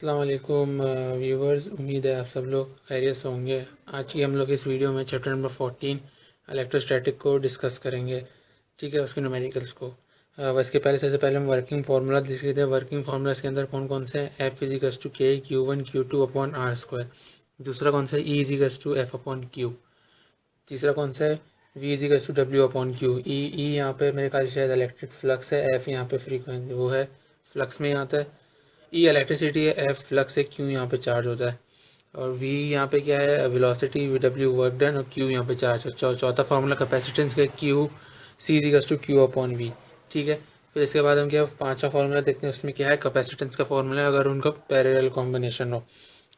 अस्सलाम वालेकुम व्यूवर्स, उम्मीद है आप सब लोग खैरियत से होंगे। आज की हम लोग इस वीडियो में चैप्टर नंबर 14 इलेक्ट्रोस्टैटिक को डिस्कस करेंगे। ठीक है, उसके न्यूमेरिकल्स को। इसके पहले सबसे पहले हम वर्किंग फार्मूला देख लेते हैं। वर्किंग फार्मूला के अंदर कौन कौन से हैं? एफ इजिकल्स टू के Q1 Q2 upon R square. दूसरा कौन सा है? E equals to F upon Q. तीसरा कौन सा है? V equals to W upon Q. E यहाँ पे मेरे ख्याल से शायद इलेक्ट्रिक फ्लक्स है, एफ यहाँ पे फ्रीक्वेंसी वो है, फ्लक्स में आता है। ई इलेक्ट्रिसिटी है, एफ फ्लक्स है, क्यू यहाँ पे चार्ज होता है। और वी यहाँ पे क्या है? वेलोसिटी, डब्ल्यू वर्क डन, और क्यू यहाँ पे चार्ज है। चौथा फार्मूला कैपेसिटेंस का, Q C equals to Q upon V. ठीक है, फिर इसके बाद हम क्या पांचवा फार्मूला देखते हैं। उसमें क्या है? कैपेसिटेंस का फार्मूला अगर उनका पैरेलल कॉम्बिनेशन हो।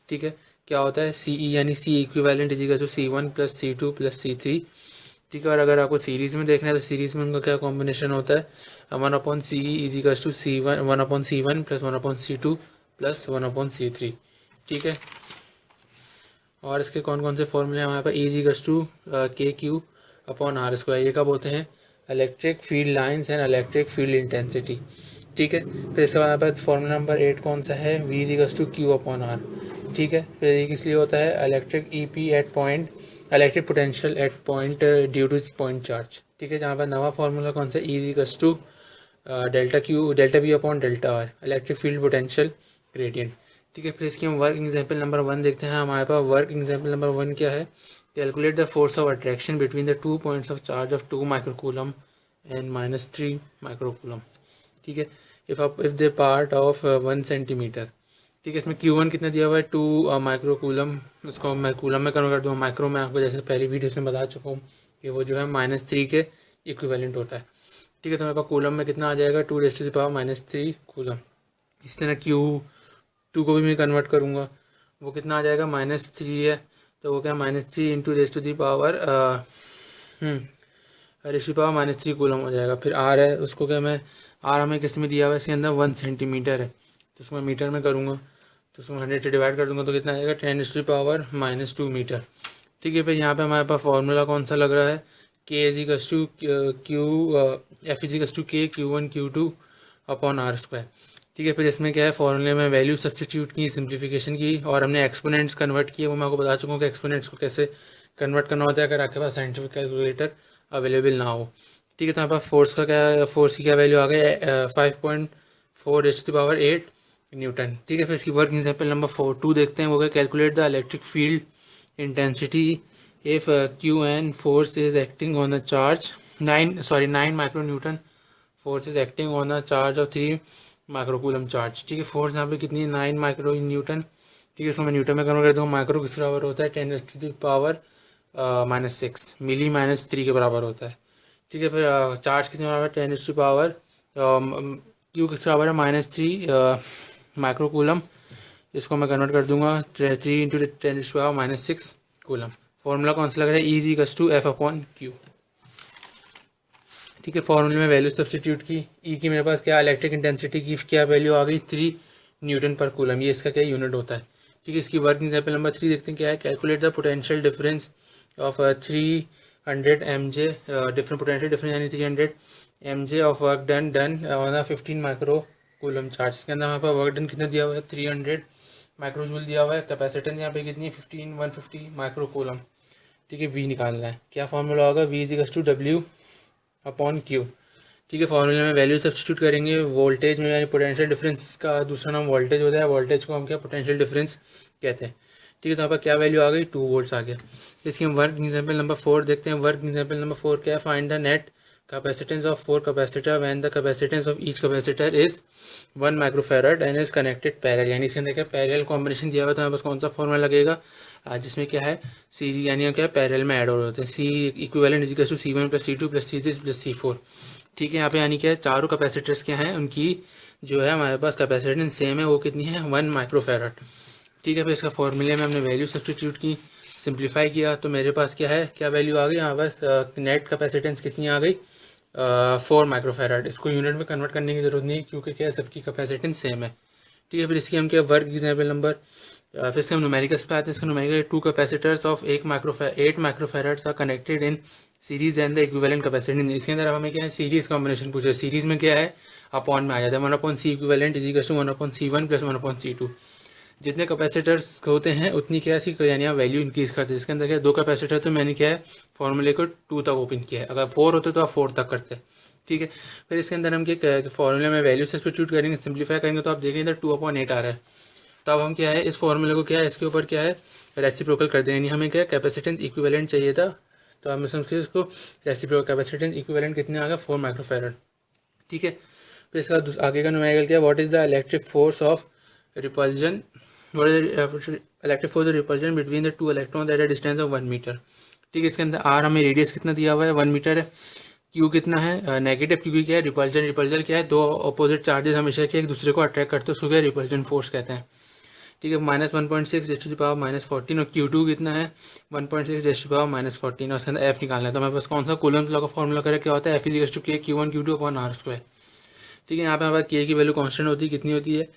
ठीक है, क्या होता है? सी ई यानी C equivalent equals to C1 plus C2 plus C3। ठीक है, और अगर आपको सीरीज़ में देखना है तो सीरीज़ में उनका क्या कॉम्बिनेशन होता है? 1/CE इजिकल्स to C1 1/C1 plus 1/C2 plus 1/C3। ठीक है, और इसके कौन कौन से फॉर्मूले हैं हमारे पास? Equals to KQ upon R square. ये कब होते हैं? Electric field lines and electric field intensity. ठीक है, फिर इसके बाद हमारे पास फॉर्मूला नंबर 8 कौन सा है? V equals to Q upon R. ठीक है, फिर ये किस लिए होता है? Electric EP at point, electric potential at point due to point charge. ठीक है, जहाँ पर नवा फार्मूला कौन सा? E equals to delta V upon delta R, electric field potential gradient. ठीक है, फिर इसकी हम वर्क एग्जाम्पल नंबर 1 देखते हैं। हमारे पास वर्क एग्जाम्पल नंबर 1 क्या है? Calculate the force of attraction between the 2 points of charge of 2 microcoulomb and -3 microcoulomb. ठीक है, if the part of 1 centimetre. ठीक है, इसमें Q1 कितना दिया हुआ है? 2 माइक्रोकूलम। उसको मैं कूलम में कन्वर्ट कर दूँगा। माइक्रो में आपको जैसे पहली वीडियो में बता चुका हूँ कि वो जो है -3 के इक्विवेलेंट होता है। ठीक है, तो मेरे पास कूलम में कितना आ जाएगा? 2⁻³ कूलम। इसी तरह Q2 को भी मैं कन्वर्ट करूँगा, वो कितना आ जाएगा? -3 है, तो वो क्या? -3 इंटू -3 कूलम हो जाएगा। फिर R है, उसको क्या मैं R हमें किस में दिया हुआ है? इसके अंदर 1 सेंटीमीटर है, तो उसको मैं मीटर में करूँगा, तो उसको 100 से डिवाइड कर दूँगा, तो कितना आएगा? 10⁻² मीटर। ठीक है, फिर यहाँ पे हमारे पास फॉर्मूला कौन सा लग रहा है? K equals to F equals to K Q1 Q2 upon R square. ठीक है, फिर इसमें क्या है? फॉर्मूले में वैल्यू सब्सटीट्यूट की, सिंप्लीफिकेशन की, और हमने एक्सपोनेंट्स कन्वर्ट किए। वो मैं आपको बता चुका हूँ कि एक्सपोनेंट्स को कैसे कन्वर्ट करना होता है अगर आपके पास साइंटिफिक कैलकुलेटर अवेलेबल ना हो। ठीक है, तो हमारे पास फोर्स का क्या, फोर्स की क्या वैल्यू आ गई? 5.4 × 10⁸ न्यूटन। ठीक है, फिर इसकी वर्क एग्जाम्पल नंबर 2 देखते हैं। वो क्या? Calculate the electric field intensity if Qn force is acting on the charge 9 micronewton force is acting on a charge of 3 microcoulomb charge. ठीक है, फोर्स यहाँ पे कितनी है? 9 माइक्रो न्यूटन। ठीक है, इसको मैं न्यूटन में कन्वर्ट कर दूँगा। माइक्रो किस बराबर होता है? 10⁻⁻6 मिली -3 के बराबर होता है। ठीक है, फिर चार्ज कितने बराबर? 10⁻, क्यू किस बराबर है? -3 माइक्रोकूलम। इसको मैं कन्वर्ट कर दूंगा 3 इंटू 10⁻⁻6 कूलम। फॉर्मूला कौन सा लग रहा है? E equals to F upon Q. ठीक है, फॉर्मूले में वैल्यू सब्सटीट्यूट की। E की मेरे पास क्या? इलेक्ट्रिक इंटेंसिटी की क्या वैल्यू आ गई? 3 न्यूटन पर कूलम। ये इसका क्या यूनिट होता है। ठीक है, इसकी वर्किंग एग्जाम्पल नंबर 3 देखते हैं क्या है। Calculate the potential difference of 300 mJ, different potential difference यानी 300 mJ of work done on 15 micro coulomb charge. इसके अंदर हमारे पास वर्क डन कितना दिया हुआ है? 300 माइक्रोजूल दिया हुआ है। कैपेसिटेंस यहाँ पे कितनी है? 150 माइक्रो कूलम। ठीक है, V निकालना है। क्या फॉर्मूला होगा? V equals to W upon Q. ठीक है, फॉर्मूले में वैल्यू सब्सटीट्यूट करेंगे। वोल्टेज में यानी पोटेंशियल डिफरेंस का दूसरा नाम वोल्टेज होता है। वोल्टेज को हम क्या? पोटेंशियल डिफरेंस कहते हैं। ठीक है, तो यहाँ पर क्या वैल्यू आ गई? 2 वोल्ट्स आ गया। इसकी हम वर्क एग्जाम्पल नंबर 4 देखते हैं। वर्क एग्जाम्पल नंबर 4 क्या है? Find the net capacitance of 4 capacitor when the capacitance of each capacitor is 1 microfarad and is connected parallel. यानी इसके अंदर क्या? पैरेलल कॉम्बिनेशन दिया हुआ था। बस कौन सा फॉर्मूला लगेगा? जिसमें क्या है? सीरीज यानी क्या? पैरेलल में ऐड हो रहे होते हैं। C equivalent equals to C1 plus C2 plus C3 plus C4। ठीक है, यहाँ पे यानी क्या है? चारों कैपेसिटर्स क्या हैं? उनकी जो है हमारे पास कैपेसिटेंस सेम है। वो कितनी है? 1 माइक्रोफैरड। ठीक है, फिर इसका फॉर्मूले में हमने वैल्यू सब्सटीट्यूट की, सिंप्लीफाई किया, तो मेरे पास क्या है? क्या वैल्यू आ गई यहाँ पर? नेट कैपेसिटेंस कितनी आ गई? 4 माइक्रोफैरड। इसको यूनिट में कन्वर्ट करने की जरूरत नहीं है क्योंकि क्या है? सबकी कैपेसिटेंस सेम है। ठीक है, फिर इसकी हम क्या? वर्क एग्जाम्पल नंबर फिर से हम न्यूमेरिकल्स पे आते हैं। इसका numerical 2 capacitors of 8 microfarads are connected in series and the equivalent capacitance. इसके अंदर अब हमें क्या है? सीरीज कॉम्बिनेशन पूछा है। सीरीज में क्या है? अपॉन में आ जाता है। 1/C equivalent is equal to 1/C1 plus 1/C2। जितने कैपेसिटर्स होते हैं उतनी क्या है इसकी यानी आप वैल्यू इंक्रीज करते हैं। इसके अंदर क्या है 2 कैपेसिटर, तो मैंने क्या है फॉर्मूले को 2 तक ओपन किया है। अगर 4 होते तो आप 4 तक करते। ठीक है, फिर इसके अंदर हम क्या फॉर्मूले में वैल्यू सब्स्टिट्यूट करेंगे, सिंप्लीफाई करेंगे, तो आप देखेंगे इधर 2/8 आ रहा है। तो अब हम क्या है इस फॉर्मूले को क्या है इसके ऊपर क्या है रेसिप्रोकल कर देंगे। हमें क्या कैपेसिटेंस इक्विवेलेंट चाहिए था, तो हम समझते इसको रेसिप्रोकल कैपेसिटेंस इक्विवेलेंट कितने आ गया 4 माइक्रोफैरड। ठीक है, फिर इसका आगे का न्यूमेरिकल क्या, what is the electric force of repulsion, what is electric force of repulsion between the 2 electron at a distance of 1 metre. ठीक है, इसके अंदर आर हमें रेडियस कितना दिया हुआ है 1 मीटर है, क्यू कितना है नेगेटिव, क्योंकि क्या है रिपल्जन, रिपल्जन क्या है 2 अपोजिट चार्जेस हमेशा क्या एक दूसरे को अट्रैक्ट करते हैं, उसको क्या रिपल्जन फोर्स कहते हैं। ठीक है, -1.6 -14 और Q2 कितना है 1.6 -14 और उसके अंदर F निकालना है। तो हमारे पास कौन सा कूलम्स लॉ का फॉर्मूला करें क्या होता है F = K Q1 Q2 upon R²। ठीक है, यहाँ पे हमारे पास K की वैल्यू कांस्टेंट होती है, कितनी होती है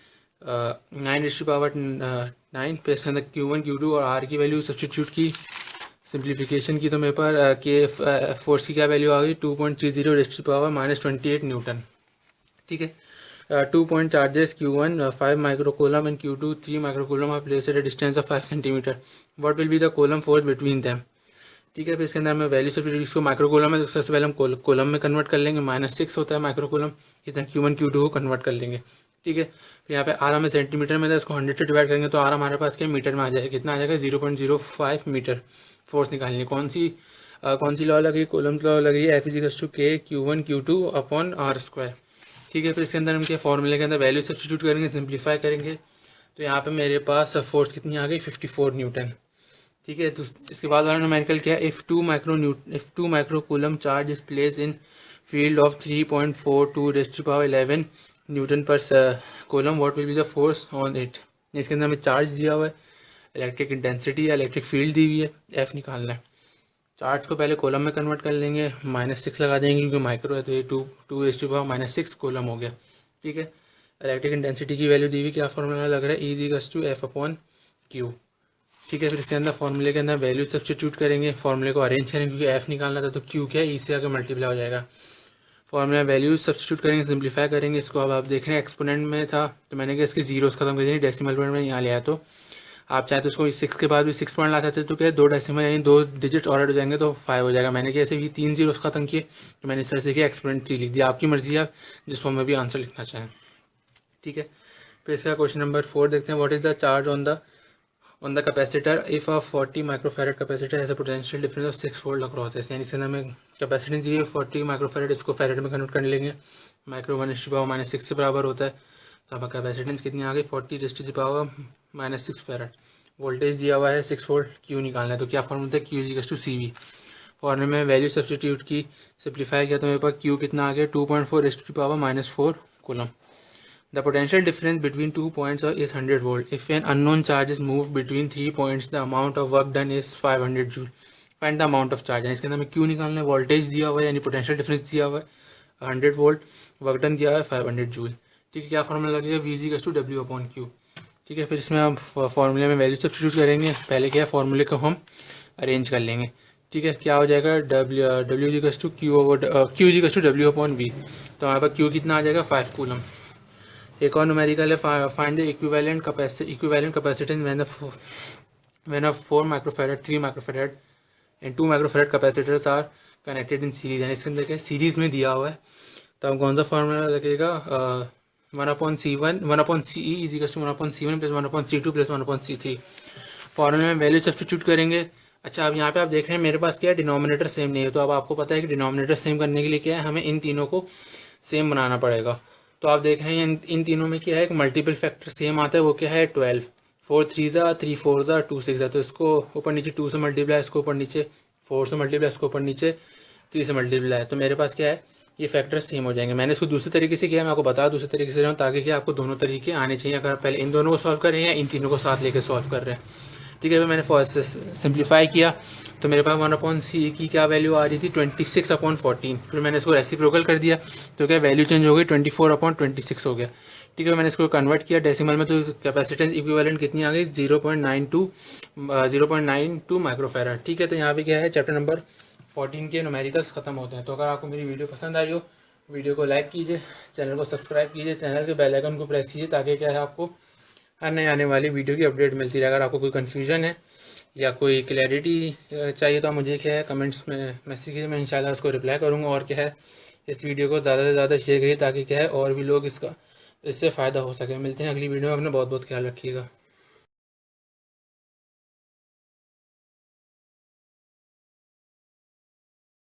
9 पे इसके अंदर Q1 Q2 और R की वैल्यू सब्सटीट्यूट की, सिंप्लीफिकेशन की, तो मेरे पास के फोर्स की क्या वैल्यू आ गई 2.30 -28 न्यूटन। ठीक है, 2 point charges Q1 5 microcoulomb and Q2 3 microcoulomb are placed at a distance of 5 cm. What will be the coulomb force between them? ठीक है, फिर इसके अंदर हमें वैल्यू सब इसको माइक्रोकूलम है तो सबसे पहले हम कोलम में कन्वर्ट कर लेंगे, -6 होता है माइक्रोकूलम, इतना Q1 Q2 को कन्वर्ट कर लेंगे। ठीक है, फिर यहाँ पे आर हमें सेंटीमीटर में था, इसको 100 से डिवाइड करेंगे तो आर हमारे पास क्या मीटर में आ जाएगा, कितना आ जाएगा 0.05 मीटर फोर्स निकालनी। कौन सी लॉ लगी, कोलम्स लॉ लगी, F = K Q1 Q2 upon R²। ठीक है, फिर इसके अंदर हम क्या फॉर्मूले के अंदर वैल्यू सब्स्टिट्यूट करेंगे, सिंप्लीफाई करेंगे, तो यहाँ पे मेरे पास फोर्स कितनी आ गई 54 न्यूटन। ठीक है, तो इसके बाद वाला न्यूमेरिकल क्या है, if 2 microcoulomb charge is placed in field of 3.42 10⁻11 newton per coulomb, what will be the force on it. इसके अंदर हमें चार्ज दिया हुआ है, इलेक्ट्रिक इंटेंसिटी या इलेक्ट्रिक फील्ड दी हुई है, एफ निकालना है। चार्ज को पहले कॉलम में कन्वर्ट कर लेंगे, -6 लगा देंगे क्योंकि माइक्रो है, तो ये 2 -6 कॉलम हो गया। ठीक है, इलेक्ट्रिक इंटेंसिटी की वैल्यू दी हुई, क्या फॉर्मूला लग रहा है E = F/Q। ठीक है, फिर इसके अंदर फॉर्मूले के अंदर वैल्यू सब्स्टिट्यूट करेंगे, फॉर्मूले को अरेंज करेंगे क्योंकि F निकालना था, तो Q क्या है E से आगे मल्टीप्लाई हो जाएगा। फॉर्मूला वैल्यू सब्स्टिट्यूट करेंगे, सिंप्लीफाई करेंगे इसको। अब आप देख रहे हैं एक्सपोनेंट में था तो मैंने क्या इसके जीरोस खत्म कर दिए, डेसिमल पॉइंट में यहाँ लिया, तो आप चाहे तो उसको 6 के बाद भी 6 पॉइंट ला सकते तो क्या 2 डेसिमल यानी 2 डिजिट्स और ऐड हो जाएंगे तो 5 हो जाएगा। मैंने क्या ऐसे भी 3 जीरोस खत्म किए, तो मैंने इस तरह से क्या एक्सपोनेंट 3 लिख दिया। आपकी मर्जी है आप जिस फॉर्म में भी आंसर लिखना चाहें। ठीक है, फिर इसका क्वेश्चन नंबर 4 देखते हैं, what is the charge on the capacitor if a 40 microfarad capacitor has a potential difference of 6 volt across है। यानी इसके अंदर में कैपेसिटेंस ये 40 माइक्रोफैरड, इसको फैरड में कन्वर्ट कर लेंगे, माइक्रो 1 से बराबर होता है, तो अब कैपेसिटेंस कितनी आ गई 40 -6 फैरड। वोल्टेज दिया हुआ है 6 वोल्ट, क्यू निकालना है, तो क्या फॉर्मूला है Q = CV। फॉर्मूले में वैल्यू सब्स्टिट्यूट की, सिंप्लीफाई किया तो मेरे पास Q कितना आ गया 2.4 -4 coulomb. The potential difference between 2 points is 100 volt. If an unknown charge is move between 3 points the amount of work done is 500 joule. Find the amount of charge. इसके अंदर में Q निकालना है, वोल्टेज दिया हुआ है यानी पोटेंशियल डिफरेंस दिया हुआ है 100 वोल्ट, वर्क डन दिया हुआ है 500 जूल। ठीक है, क्या फॉर्मूला लगेगा V = W/Q। ठीक है, फिर इसमें आप फॉर्मूले में वैल्यू सब्स्टिट्यूट करेंगे, पहले क्या फॉर्मूले को हम अरेंज कर लेंगे। ठीक है, क्या हो जाएगा W = Q = W/V, तो हमारे पास Q कितना आ जाएगा 5 कूलम। एक और न्यूमेरिकल है, find the equivalent capacitance when a 4 microfarad 3 microfarad and 2 microfarad capacitors are connected in series. यानी इसके अंदर क्या सीरीज में दिया हुआ है, तो हम कौन सा फॉर्मूला लगेगा 1/C1 1/CE = 1/C1 + 1/C2 + 1/C3। फॉर्मूले में वैल्यू सब्स्टिट्यूट करेंगे। अच्छा, अब यहाँ पे आप देख रहे हैं मेरे पास क्या है डिनोमिनेटर सेम नहीं है, तो अब आपको पता है कि डिनोमिनेटर सेम करने के लिए क्या है हमें इन तीनों को सेम बनाना पड़ेगा। तो आप देख रहे हैं इन तीनों में क्या है एक मल्टीपल फैक्टर सेम आता है, वो क्या है 12, 4 3 3 4 2 6, तो इसको ऊपर नीचे 2 से मल्टीप्लाई, इसको ऊपर नीचे 4 से मल्टीप्लाई, इसको ऊपर नीचे 3 से मल्टीप्लाई, तो मेरे पास क्या है ये फैक्टर सेम हो जाएंगे। मैंने इसको दूसरे तरीके से किया, मैं आपको बता दूसरे तरीके से रहा हूँ ताकि कि आपको दोनों तरीके आने चाहिए, अगर पहले इन दोनों को सॉल्व कर रहे हैं या इन तीनों को साथ लेकर सॉल्व कर रहे हैं। ठीक है, मैंने सिंप्लीफाई किया तो मेरे पास 1/C की क्या वैल्यू आ रही थी 26/14। फिर मैंने इसको रेसिप्रोकल कर दिया तो क्या वैल्यू चेंज हो गई 24/26 हो गया। ठीक है, मैंने इसको कन्वर्ट किया डेसिमल में, तो कैपेसिटेंस इक्विवेलेंट कितनी आ गई 0.92 माइक्रोफैरड। ठीक है, तो यहाँ पे क्या है चैप्टर नंबर 14 के न्यूमेरिकल्स खत्म होते हैं। तो अगर आपको मेरी वीडियो पसंद आई हो, वीडियो को लाइक कीजिए, चैनल को सब्सक्राइब कीजिए, चैनल के बेल आइकन को प्रेस कीजिए ताकि क्या है आपको हर नए आने वाली वीडियो की अपडेट मिलती रहे। अगर आपको कोई कन्फ्यूजन है या कोई क्लैरिटी चाहिए तो आप मुझे क्या है कमेंट्स में मैसेज कीजिए, मैं इंशाल्लाह उसको रिप्लाई करूँगा। और क्या है इस वीडियो को ज़्यादा से ज़्यादा शेयर करिए ताकि क्या है और भी लोग इससे फ़ायदा हो सके। मिलते हैं अगली वीडियो में, अपना बहुत बहुत ख्याल रखिएगा।